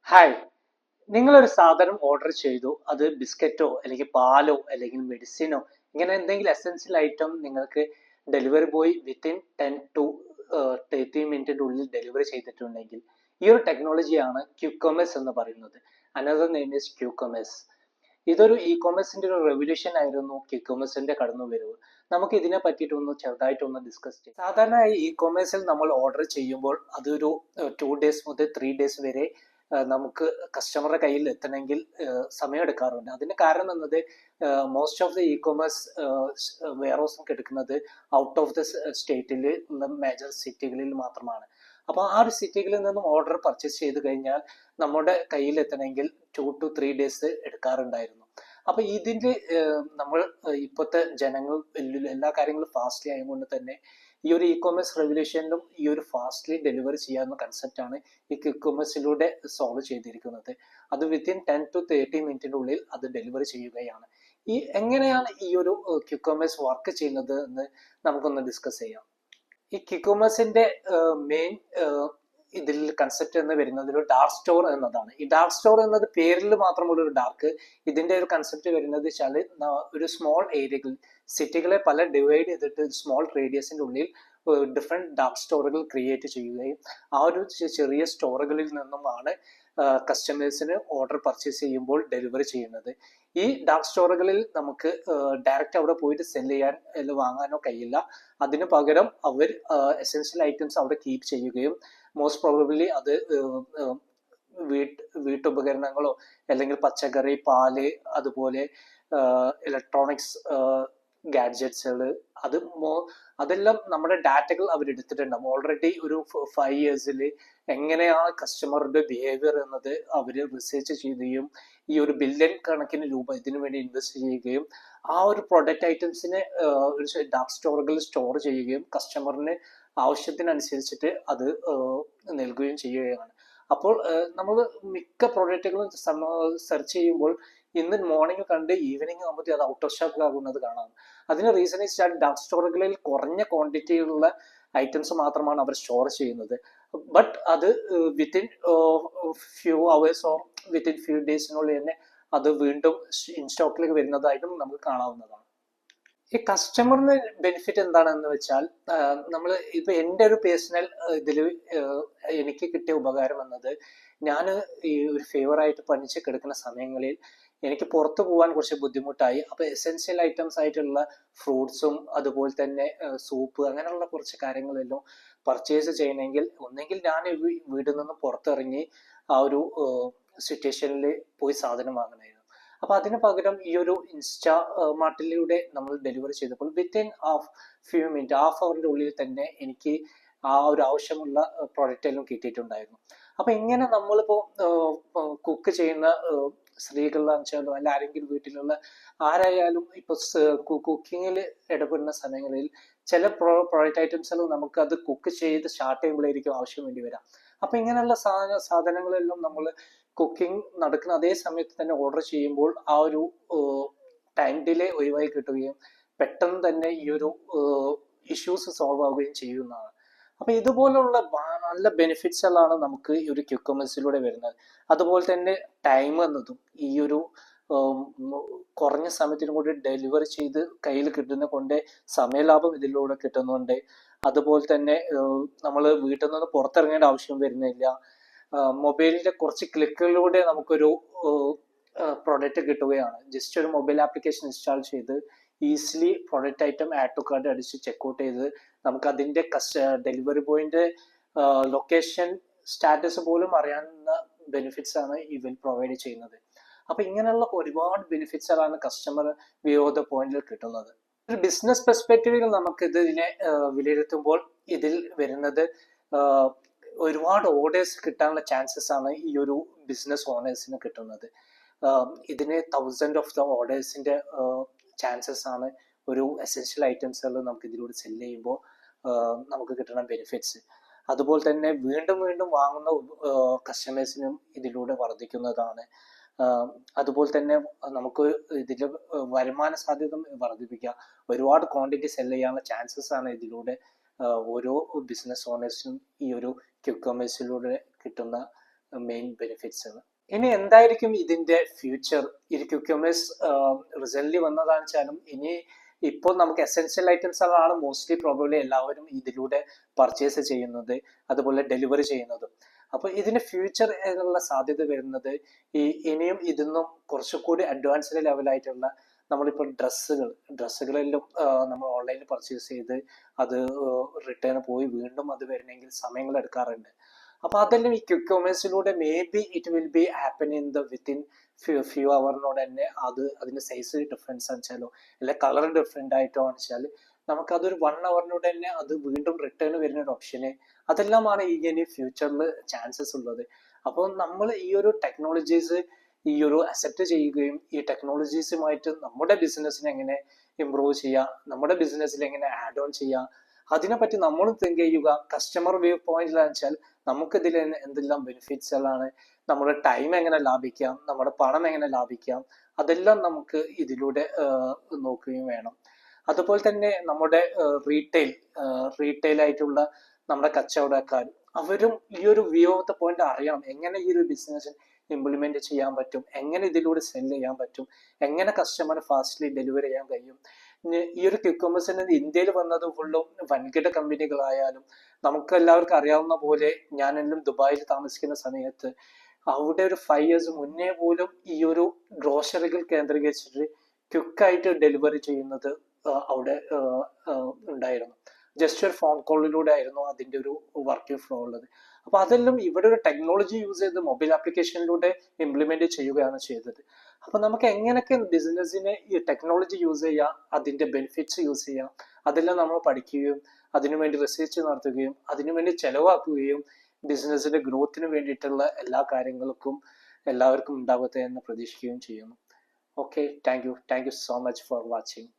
Hi, നിങ്ങളൊരു സാധനം order ചെയ്തു. അത് ബിസ്ക്കറ്റോ അല്ലെങ്കിൽ പാലോ അല്ലെങ്കിൽ മെഡിസിനോ ഇങ്ങനെ എന്തെങ്കിലും എസെൻഷ്യൽ ഐറ്റം നിങ്ങൾക്ക് ഡെലിവറി ബോയ് വിത്തിൻ 10 to 30 മിനിറ്റിന്റെ ഉള്ളിൽ ഡെലിവറി ചെയ്തിട്ടുണ്ടെങ്കിൽ ഈ ഒരു ടെക്നോളജിയാണ് ക്യൂക്കോമേഴ്സ് എന്ന് പറയുന്നത്. Another name is quick commerce. ഇതൊരു ഇ കോമേഴ്സിന്റെ ഒരു റെവല്യൂഷൻ ആയിരുന്നു ക്യൂക്കോമേഴ്സിന്റെ കടന്നുവരവ്. നമുക്ക് ഇതിനെ പറ്റിയിട്ടൊന്ന് ചെറുതായിട്ടൊന്ന് ഡിസ്കസ് ചെയ്യാം. സാധാരണയായി ഇ കോമേഴ്സിൽ നമ്മൾ ഓർഡർ ചെയ്യുമ്പോൾ അതൊരു 2 days മുതൽ 3 days വരെ നമുക്ക് കസ്റ്റമറുടെ കയ്യിൽ എത്തണമെങ്കിൽ സമയം എടുക്കാറുണ്ട്. അതിന് കാരണം എന്നത് most of the e commerce warehouse എടുക്കുന്നത് ഔട്ട് ഓഫ് ദ സ്റ്റേറ്റിൽ ഉള്ള മേജർ സിറ്റികളിൽ മാത്രമാണ്. അപ്പോൾ ആ ഒരു സിറ്റികളിൽ നിന്നും ഓർഡർ പർച്ചേസ് ചെയ്ത് കഴിഞ്ഞാൽ നമ്മുടെ കയ്യിൽ എത്തണമെങ്കിൽ 2 to 3 days എടുക്കാറുണ്ടായിരുന്നു. അപ്പൊ ഇതിന്റെ നമ്മൾ ഇപ്പോഴത്തെ ജനങ്ങൾ എല്ലാ കാര്യങ്ങളും ഫാസ്റ്റ്ലി ആയതുകൊണ്ട് തന്നെ ഈ ഒരു ഇ കോമേഴ്സ് റെവല്യൂഷനിലും ഈ ഒരു ഫാസ്റ്റ്ലി ഡെലിവറി ചെയ്യാവുന്ന കൺസെപ്റ്റ് ആണ് ഈ ക്വിക്ക് കോമേഴ്സിലൂടെ സോൾവ് ചെയ്തിരിക്കുന്നത്. അത് വിത്തിൻ 10 to 30 മിനിറ്റിന്റെ ഉള്ളിൽ അത് ഡെലിവറി ചെയ്യുകയാണ്. എങ്ങനെയാണ് ഈ ഒരു ക്വിക്ക് കോമേഴ്സ് വർക്ക് ചെയ്യുന്നത് എന്ന് നമുക്കൊന്ന് ഡിസ്കസ് ചെയ്യാം. ഈ ക്വിക്ക് കോമേഴ്സിന്റെ മെയിൻ ഇതിൽ കൺസെപ്റ്റ് എന്ന് വരുന്നത് ഒരു ഡാർക്ക് സ്റ്റോർ എന്നതാണ്. ഈ ഡാർക്ക് സ്റ്റോർ എന്നത് പേരിൽ മാത്രമുള്ള ഒരു ഡാർക്ക്. ഇതിന്റെ ഒരു കൺസെപ്റ്റ് വരുന്നത് വെച്ചാൽ ഒരു സ്മോൾ ഏരിയകൾ, സിറ്റികളെ പല ഡിവൈഡ് ചെയ്തിട്ട് സ്മോൾ റേഡിയസിന്റെ ഉള്ളിൽ ഡിഫറെന്റ് ഡാർക്ക് സ്റ്റോറുകൾ ക്രിയേറ്റ് ചെയ്യുകയും ആ ഒരു ചെറിയ സ്റ്റോറുകളിൽ നിന്നുമാണ് കസ്റ്റമേഴ്സിന് ഓർഡർ പർച്ചേസ് ചെയ്യുമ്പോൾ ഡെലിവറി ചെയ്യുന്നത്. ഈ ഡാർക്ക് സ്റ്റോറുകളിൽ നമുക്ക് ഡയറക്റ്റ് അവിടെ പോയിട്ട് സെല് ചെയ്യാൻ വാങ്ങാനോ കഴിയില്ല. അതിന് പകരം അവർ എസെൻഷ്യൽ ഐറ്റംസ് അവിടെ കീപ്പ് ചെയ്യുകയും മോസ്റ്റ് പ്രോബബ്ലി അത് വീട്ടുപകരണങ്ങളോ അല്ലെങ്കിൽ പച്ചക്കറി, പാല്, അതുപോലെ ഇലക്ട്രോണിക്സ് ഗാഡ്ജറ്റ്സുകൾ, അതെല്ലാം നമ്മുടെ ഡാറ്റകൾ അവർ എടുത്തിട്ടുണ്ടാവും. ഓൾറെഡി ഒരു 5 years എങ്ങനെയാണ് കസ്റ്റമറുടെ ബിഹേവിയർ എന്നത് അവർ റിസർച്ച് ചെയ്യുകയും ഈ ഒരു ബില്യൺ കണക്കിന് രൂപ ഇതിനു വേണ്ടി ഇൻവെസ്റ്റ് ചെയ്യുകയും ആ ഒരു പ്രൊഡക്റ്റ് ഐറ്റംസിനെ ഒരു ഡാർക്ക് സ്റ്റോറുകളിൽ സ്റ്റോർ ചെയ്യുകയും കസ്റ്റമറിന് ആവശ്യത്തിനനുസരിച്ചിട്ട് അത് നൽകുകയും ചെയ്യുകയാണ്. അപ്പോൾ നമ്മൾ മിക്ക പ്രോഡക്റ്റുകളും സെർച്ച് ചെയ്യുമ്പോൾ ഇന്ന് മോർണിംഗ് കണ്ട് ഈവനിങ് ആകുമ്പോഴത്തേ അത് ഔട്ട് ഓഫ് സ്റ്റോക്ക് ആകുന്നത് കാണാം. അതിന് റീസൺ വെച്ചാൽ ഡാർക്ക് സ്റ്റോറുകളിൽ കുറഞ്ഞ ക്വാണ്ടിറ്റിയിലുള്ള ഐറ്റംസ് മാത്രമാണ് അവർ സ്റ്റോർ ചെയ്യുന്നത്. ബട്ട് അത് within few hours or within few ഡേയ്സിനുള്ളിൽ തന്നെ അത് വീണ്ടും ഇൻ സ്റ്റോക്കിലേക്ക് വരുന്നതായിട്ടും നമുക്ക് കാണാവുന്നതാണ്. ഈ കസ്റ്റമറിന് ബെനിഫിറ്റ് എന്താണെന്ന് വെച്ചാൽ നമ്മൾ ഇപ്പൊ എൻ്റെ ഒരു പേഴ്സണൽ ഇതിൽ എനിക്ക് കിട്ടിയ ഉപകാരം എന്നത്, ഞാൻ ഈ ഒരു ഫേവറായിട്ട് പണിച്ച് കിടക്കുന്ന സമയങ്ങളിൽ എനിക്ക് പുറത്തു പോകാൻ കുറച്ച് ബുദ്ധിമുട്ടായി. അപ്പൊ എസെൻഷ്യൽ ഐറ്റംസ് ആയിട്ടുള്ള ഫ്രൂട്ട്സും അതുപോലെ തന്നെ സൂപ്പ് അങ്ങനെയുള്ള കുറച്ച് കാര്യങ്ങളെല്ലാം പർച്ചേസ് ചെയ്യണമെങ്കിൽ ഒന്നെങ്കിൽ ഞാൻ വീട്ടിൽ നിന്ന് പുറത്തിറങ്ങി ആ ഒരു സിറ്റുവേഷനിൽ പോയി സാധനം വാങ്ങണമായിരുന്നു. അപ്പൊ അതിന് പകരം ഈ ഒരു ഇൻസ്റ്റാ മാർട്ടിലൂടെ നമ്മൾ ഡെലിവറി ചെയ്തപ്പോൾ വിത്തിൻ ഹാഫ് അവറിന്റെ ഉള്ളിൽ തന്നെ എനിക്ക് ആ ഒരു ആവശ്യമുള്ള പ്രോഡക്റ്റ് എല്ലാം കിട്ടിയിട്ടുണ്ടായിരുന്നു. അപ്പൊ ഇങ്ങനെ നമ്മളിപ്പോ കുക്ക് ചെയ്യുന്ന സ്ത്രീകളാണെന്ന് വെച്ചാലോ അല്ല ആരെങ്കിലും വീട്ടിലുള്ള ആരായാലും ഇപ്പൊ കുക്കിങ്ങിൽ ഇടപെടുന്ന സമയങ്ങളിൽ ചില പ്രോഡക്റ്റ് ഐറ്റംസ് നമുക്ക് അത് കുക്ക് ചെയ്ത് സ്റ്റാർട്ട് ചെയ്യുമ്പോഴായിരിക്കും ആവശ്യം വേണ്ടി വരാം. അപ്പൊ ഇങ്ങനെയുള്ള സാധനങ്ങളെല്ലാം നമ്മൾ കുക്കിംഗ് നടക്കുന്ന അതേ സമയത്ത് തന്നെ ഓർഡർ ചെയ്യുമ്പോൾ ആ ഒരു ടൈം ഡിലേ ഒഴിവായി കിട്ടുകയും പെട്ടെന്ന് തന്നെ ഈ ഒരു ഇഷ്യൂസ് സോൾവ് ആവുകയും ചെയ്യുന്നതാണ്. അപ്പൊ ഇതുപോലുള്ള നല്ല ബെനിഫിറ്റ്സുകളാണ് നമുക്ക് ഈ ഒരു ക്യൂക്കോമേഴ്സിലൂടെ വരുന്നത്. അതുപോലെ തന്നെ ടൈം എന്നതും ഈ ഒരു കുറഞ്ഞ സമയത്തിനും കൂടി ഡെലിവറി ചെയ്ത് കയ്യിൽ കിട്ടുന്ന കൊണ്ട് സമയലാഭം ഇതിലൂടെ കിട്ടുന്നുണ്ട്. അതുപോലെ തന്നെ നമ്മൾ വീട്ടിൽ നിന്ന് പുറത്തിറങ്ങേണ്ട ആവശ്യം വരുന്നില്ല. മൊബൈലിന്റെ കുറച്ച് ക്ലിക്കുകളിലൂടെ നമുക്കൊരു പ്രൊഡക്റ്റ് കിട്ടുകയാണ്. ജസ്റ്റ് ഒരു മൊബൈൽ ആപ്ലിക്കേഷൻ ഇൻസ്റ്റാൾ ചെയ്ത് easily product item add to cart അടിച്ച് ചെക്ക്ഔട്ട് ചെയ്ത് നമുക്ക് അതിന്റെ ഡെലിവറി ബോയിന്റെ ലൊക്കേഷൻ സ്റ്റാറ്റസ് പോലും അറിയാവുന്ന ബെനിഫിറ്റ്സ് ആണ് ഇവർ പ്രൊവൈഡ് ചെയ്യുന്നത്. അപ്പൊ ഇങ്ങനെയുള്ള ഒരുപാട് ബെനിഫിറ്റ്സുകളാണ് കസ്റ്റമർ വ്യൂ ഓഫ് ദ പോയിന്റിൽ കിട്ടുന്നത്. ഒരു ബിസിനസ് പെർസ്പെക്റ്റീവിൽ നമുക്ക് ഇതിനെ വിലയിരുത്തുമ്പോൾ ഇതിൽ വരുന്നത് ഒരുപാട് ഓർഡേഴ്സ് കിട്ടാനുള്ള ചാൻസസ് ആണ് ഈ ഒരു ബിസിനസ് ഓണേഴ്സിന് കിട്ടുന്നത്. ഇതിന് 1000 ഓഫ് ദ ഓർഡേഴ്സിന്റെ ചാൻസസ് ആണ് ഒരു എസെൻഷ്യൽ ഐറ്റംസുകൾ നമുക്ക് ഇതിലൂടെ സെല് ചെയ്യുമ്പോൾ നമുക്ക് കിട്ടുന്ന ബെനിഫിറ്റ്സ്. അതുപോലെ തന്നെ വീണ്ടും വീണ്ടും വാങ്ങുന്ന കസ്റ്റമേഴ്സിനും ഇതിലൂടെ വർദ്ധിക്കുന്നതാണ്. അതുപോലെ തന്നെ നമുക്ക് ഇതിൽ വരുമാന സാധ്യത വർദ്ധിപ്പിക്കുക, ഒരുപാട് ക്വാണ്ടിറ്റി സെല് ചെയ്യാനുള്ള ചാൻസസ് ആണ് ഇതിലൂടെ ഓരോ ബിസിനസ് ഓണേഴ്സിനും ഈ ഒരു ക്വിക്ക് കോമേഴ്സിലൂടെ കിട്ടുന്ന മെയിൻ ബെനിഫിറ്റ്സ്. ഇനി എന്തായിരിക്കും ഇതിന്റെ ഫ്യൂച്ചർ? ഈ ക്യൂക്കമേഴ്സ് റിസന്റ്ലി വന്നതാണെന്ന് വെച്ചാലും ഇനി ഇപ്പോൾ നമുക്ക് എസെൻഷ്യൽ ഐറ്റംസുകളാണ് മോസ്റ്റ്ലി പ്രോബബ്ലി എല്ലാവരും ഇതിലൂടെ പർച്ചേസ് ചെയ്യുന്നത്, അതുപോലെ ഡെലിവറി ചെയ്യുന്നതും. അപ്പൊ ഇതിന് ഫ്യൂച്ചർ എന്നുള്ള സാധ്യത വരുന്നത് ഈ ഇനിയും ഇതിന്നും കുറച്ചുകൂടി അഡ്വാൻസ്ഡ് ലെവലായിട്ടുള്ള നമ്മളിപ്പോൾ ഡ്രസ്സുകളെല്ലാം നമ്മൾ ഓൺലൈനിൽ പർച്ചേസ് ചെയ്ത് അത് റിട്ടേൺ പോയി വീണ്ടും അത് വരണമെങ്കിൽ സമയങ്ങൾ എടുക്കാറുണ്ട്. അപ്പൊ അതെല്ലാം ഈ ക്വിക്ക് കൊമേഴ്സിലൂടെ maybe it will be happen in the within few അവറിനോട് തന്നെ അതിന്റെ സൈസ് ഡിഫറൻസ് ആണെച്ചാലോ അല്ലെ കളർ ഡിഫറെന്റ് ആയിട്ടോ ആണെച്ചാൽ നമുക്ക് അതൊരു 1 അവറിനോട് തന്നെ അത് വീണ്ടും റിട്ടേൺ വരുന്ന ഒരു ഓപ്ഷന്, അതെല്ലാമാണ് ഇനി ഫ്യൂച്ചറിൽ ചാൻസസ് ഉള്ളത്. അപ്പോൾ നമ്മൾ ഈ ഒരു ടെക്നോളജീസ് ഈ ഒരു അക്സെപ്റ്റ് ചെയ്യുകയും ഈ ടെക്നോളജീസുമായിട്ട് നമ്മുടെ ബിസിനസ്സിനെ എങ്ങനെ ഇമ്പ്രൂവ് ചെയ്യാം, നമ്മുടെ ബിസിനസ്സിൽ എങ്ങനെ ആഡ് ഓൺ ചെയ്യാം, അതിനെപ്പറ്റി നമ്മൾ തിങ്ക് ചെയ്യുക. കസ്റ്റമർ വ്യൂ പോയിന്റിലാണെന്ന് വെച്ചാൽ നമുക്ക് ഇതിൽ എന്തെല്ലാം ബെനിഫിറ്റ്സുകളാണ്, നമ്മുടെ ടൈം എങ്ങനെ ലാഭിക്കാം, നമ്മുടെ പണം എങ്ങനെ ലാഭിക്കാം, അതെല്ലാം നമുക്ക് ഇതിലൂടെ നോക്കുകയും വേണം. അതുപോലെ തന്നെ നമ്മുടെ റീറ്റെയിൽ ആയിട്ടുള്ള നമ്മുടെ കച്ചവടക്കാർ അവരും ഈ ഒരു വ്യൂ ഓഫ് ദ പോയിന്റ് അറിയണം, എങ്ങനെ ഈ ഒരു ബിസിനസ് ഇംപ്ലിമെന്റ് ചെയ്യാൻ പറ്റും, എങ്ങനെ ഇതിലൂടെ സെല് ചെയ്യാൻ പറ്റും, എങ്ങനെ കസ്റ്റമർ ഫാസ്റ്റ്ലി ഡെലിവറി ചെയ്യാൻ കഴിയും. ഈ ഒരു ക്വിക്ക് കൊമേഴ്സ് ഇന്ത്യയിൽ വന്നത് ഫുള്ളും വൻകിട കമ്പനികളായാലും നമുക്ക് എല്ലാവർക്കും അറിയാവുന്ന പോലെ ഞാനെല്ലാം ദുബായിൽ താമസിക്കുന്ന സമയത്ത് അവിടെ ഒരു 5 years മുന്നേ പോലും ഈ ഒരു ഗ്രോസറികൾ കേന്ദ്രീകരിച്ചിട്ട് ക്വിക്കായിട്ട് ഡെലിവറി ചെയ്യുന്നത് അവിടെ ഉണ്ടായിരുന്നു. ജസ്റ്റ് ഒരു ഫോൺ കോളിലൂടെ ആയിരുന്നു അതിന്റെ ഒരു വർക്കിംഗ് ഫ്ലോ ഉള്ളത്. അപ്പൊ അതെല്ലാം ഇവിടെ ഒരു ടെക്നോളജി യൂസ് ചെയ്ത് മൊബൈൽ ആപ്ലിക്കേഷനിലൂടെ ഇംപ്ലിമെന്റ് ചെയ്യുകയാണ് ചെയ്തത്. അപ്പൊ നമുക്ക് എങ്ങനെയൊക്കെ ബിസിനസ്സിനെ ഈ ടെക്നോളജി യൂസ് ചെയ്യാം, അതിന്റെ ബെനിഫിറ്റ്സ് യൂസ് ചെയ്യാം, അതെല്ലാം നമ്മൾ പഠിക്കുകയും അതിനുവേണ്ടി റിസർച്ച് നടത്തുകയും അതിനുവേണ്ടി ചെലവാക്കുകയും ബിസിനസ്സിന്റെ ഗ്രോത്തിന് വേണ്ടിയിട്ടുള്ള എല്ലാ കാര്യങ്ങൾക്കും എല്ലാവർക്കും ഉണ്ടാവട്ടെ എന്ന് പ്രതീക്ഷിക്കുകയും ചെയ്യുന്നു. Okay, thank you so much for watching.